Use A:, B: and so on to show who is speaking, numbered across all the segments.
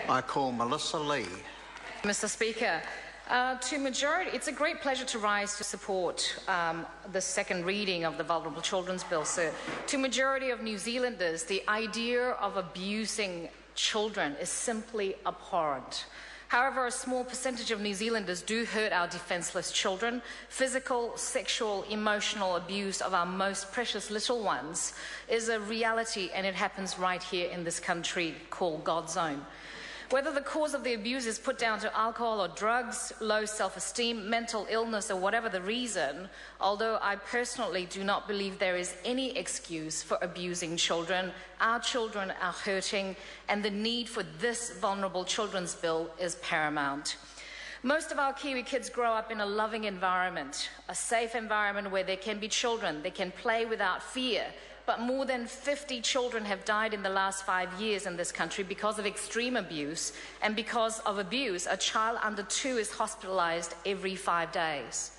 A: I call Melissa Lee.
B: Mr. Speaker, it's a great pleasure to rise to support the second reading of the Vulnerable Children's Bill, sir. To majority of New Zealanders, the idea of abusing children is simply abhorrent. However, a small percentage of New Zealanders do hurt our defenceless children. Physical, sexual, emotional abuse of our most precious little ones is a reality, and it happens right here in this country called God's own. Whether the cause of the abuse is put down to alcohol or drugs, low self-esteem, mental illness, or whatever the reason, although I personally do not believe there is any excuse for abusing children, our children are hurting, and the need for this Vulnerable Children's Bill is paramount. Most of our Kiwi kids grow up in a loving environment, a safe environment where there can be children, they can play without fear. But more than 50 children have died in the last 5 years in this country because of extreme abuse, and because of abuse, a child under 2 is hospitalized every 5 days.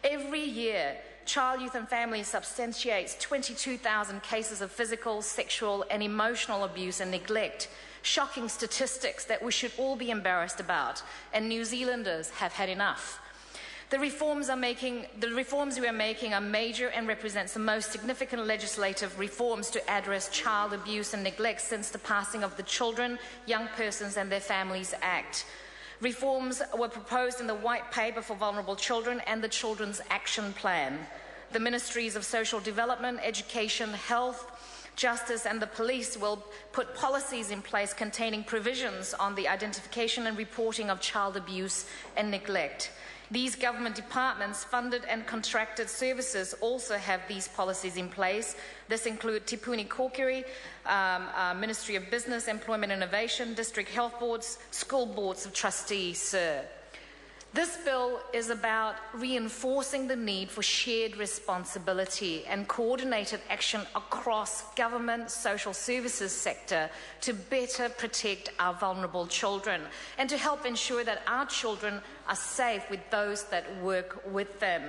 B: Every year, Child, Youth and Family substantiates 22,000 cases of physical, sexual and emotional abuse and neglect. Shocking statistics that we should all be embarrassed about, and New Zealanders have had enough. The reforms we are making are major and represents the most significant legislative reforms to address child abuse and neglect since the passing of the Children, Young Persons and Their Families Act. Reforms were proposed in the White Paper for Vulnerable Children and the Children's Action Plan. The Ministries of Social Development, Education, Health, Justice and the Police will put policies in place containing provisions on the identification and reporting of child abuse and neglect. These government departments, funded and contracted services, also have these policies in place. This include Te Puni Kōkiri, Ministry of Business, Employment and Innovation, District Health Boards, School Boards of Trustees, sir. This bill is about reinforcing the need for shared responsibility and coordinated action across government, social services sector to better protect our vulnerable children and to help ensure that our children are safe with those that work with them.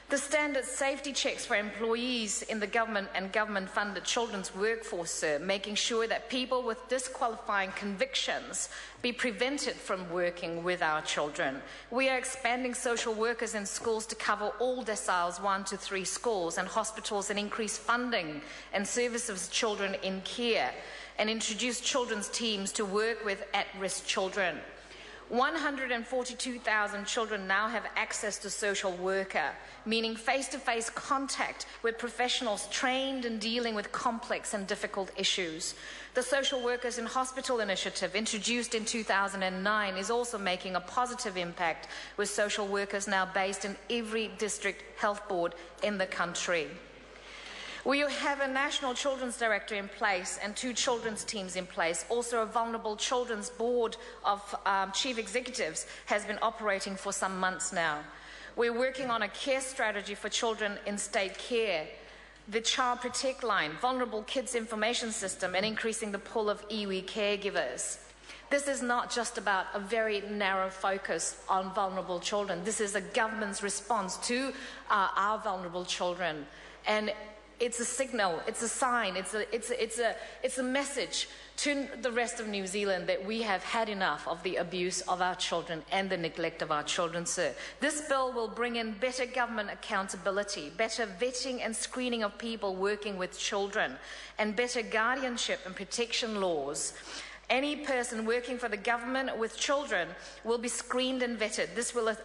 B: The standard safety checks for employees in the government and government-funded children's workforce, sir, making sure that people with disqualifying convictions be prevented from working with our children. We are expanding social workers in schools to cover all deciles 1 to 3 schools and hospitals, and increase funding and services for children in care, and introduce children's teams to work with at-risk children. 142,000 children now have access to social worker, meaning face-to-face contact with professionals trained in dealing with complex and difficult issues. The Social Workers in Hospital initiative, introduced in 2009, is also making a positive impact, with social workers now based in every district health board in the country. We have a National Children's Director in place and 2 children's teams in place. Also, a Vulnerable Children's Board of Chief Executives has been operating for some months now. We're working on a care strategy for children in state care, the Child Protect Line, Vulnerable Kids Information System, and increasing the pool of iwi caregivers. This is not just about a very narrow focus on vulnerable children. This is a government's response to our vulnerable children. And it's a signal, it's a sign, it's a message to the rest of New Zealand that we have had enough of the abuse of our children and the neglect of our children, sir. This bill will bring in better government accountability, better vetting and screening of people working with children, and better guardianship and protection laws. Any person working for the government with children will be screened and vetted. This will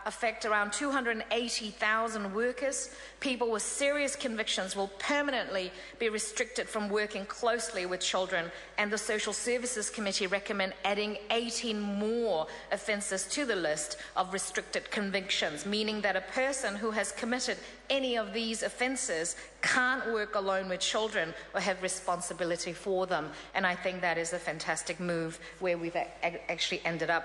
B: affect around 280,000 workers. People with serious convictions will permanently be restricted from working closely with children, and the Social Services Committee recommend adding 18 more offences to the list of restricted convictions, meaning that a person who has committed any of these offences can't work alone with children or have responsibility for them. And I think that is a fantastic move where we've actually ended up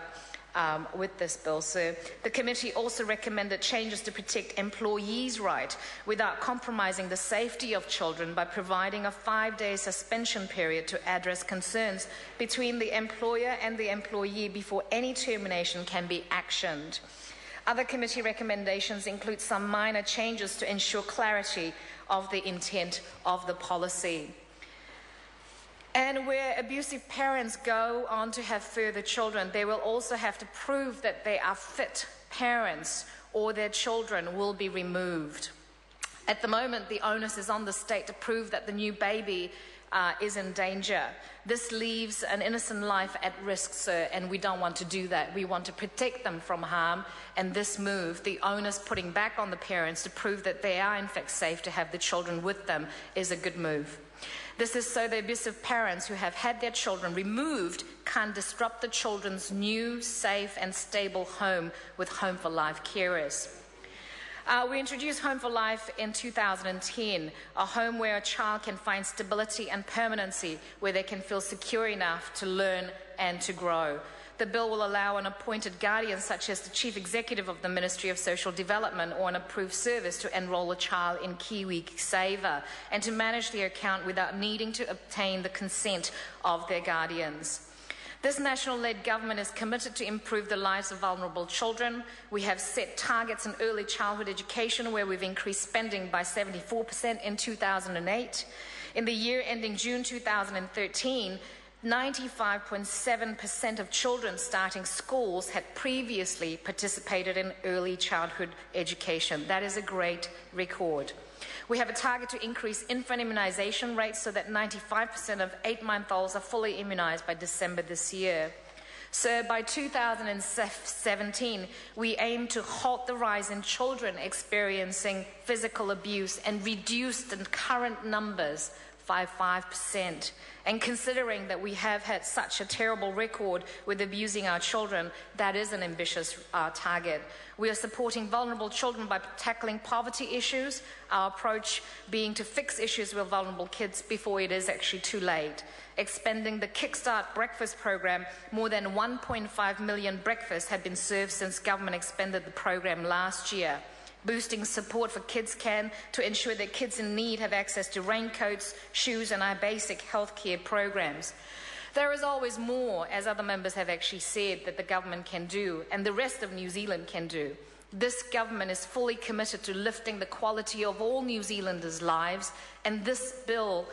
B: with this bill, sir. The committee also recommended changes to protect employees' right without compromising the safety of children by providing a 5-day suspension period to address concerns between the employer and the employee before any termination can be actioned. Other committee recommendations include some minor changes to ensure clarity of the intent of the policy. And where abusive parents go on to have further children, they will also have to prove that they are fit parents or their children will be removed. At the moment, the onus is on the state to prove that the new baby is in danger. This leaves an innocent life at risk, sir, and we don't want to do that. We want to protect them from harm, and this move, the onus putting back on the parents to prove that they are in fact safe to have the children with them, is a good move. This is so the abusive parents who have had their children removed can't disrupt the children's new, safe and stable home with Home for Life carers. We introduced Home for Life in 2010, a home where a child can find stability and permanency, where they can feel secure enough to learn and to grow. The bill will allow an appointed guardian, such as the Chief Executive of the Ministry of Social Development or an approved service, to enrol a child in Kiwi Saver and to manage their account without needing to obtain the consent of their guardians. This national-led government is committed to improve the lives of vulnerable children. We have set targets in early childhood education where we've increased spending by 74% in 2008. In the year ending June 2013, 95.7% of children starting schools had previously participated in early childhood education. That is a great record. We have a target to increase infant immunisation rates so that 95% of 8-month-olds are fully immunised by December this year. So by 2017, we aim to halt the rise in children experiencing physical abuse and reduce the current numbers by 5%. And considering that we have had such a terrible record with abusing our children, that is an ambitious target. We are supporting vulnerable children by tackling poverty issues, our approach being to fix issues with vulnerable kids before it is actually too late. Expanding the Kickstart Breakfast program, more than 1.5 million breakfasts have been served since government expanded the program last year. Boosting support for KidsCan to ensure that kids in need have access to raincoats, shoes and our basic healthcare programs. There is always more, as other members have actually said, that the government can do and the rest of New Zealand can do. This government is fully committed to lifting the quality of all New Zealanders' lives, and this bill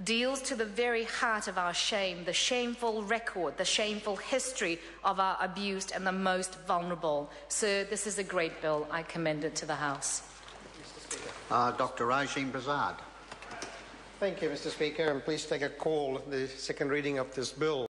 B: deals to the very heart of our shame, the shameful record, the shameful history of our abused and the most vulnerable. Sir, this is a great bill. I commend it to the House.
A: Dr. Rajim Brazard.
C: Thank you, Mr. Speaker. I'm pleased to take a call on the second reading of this bill.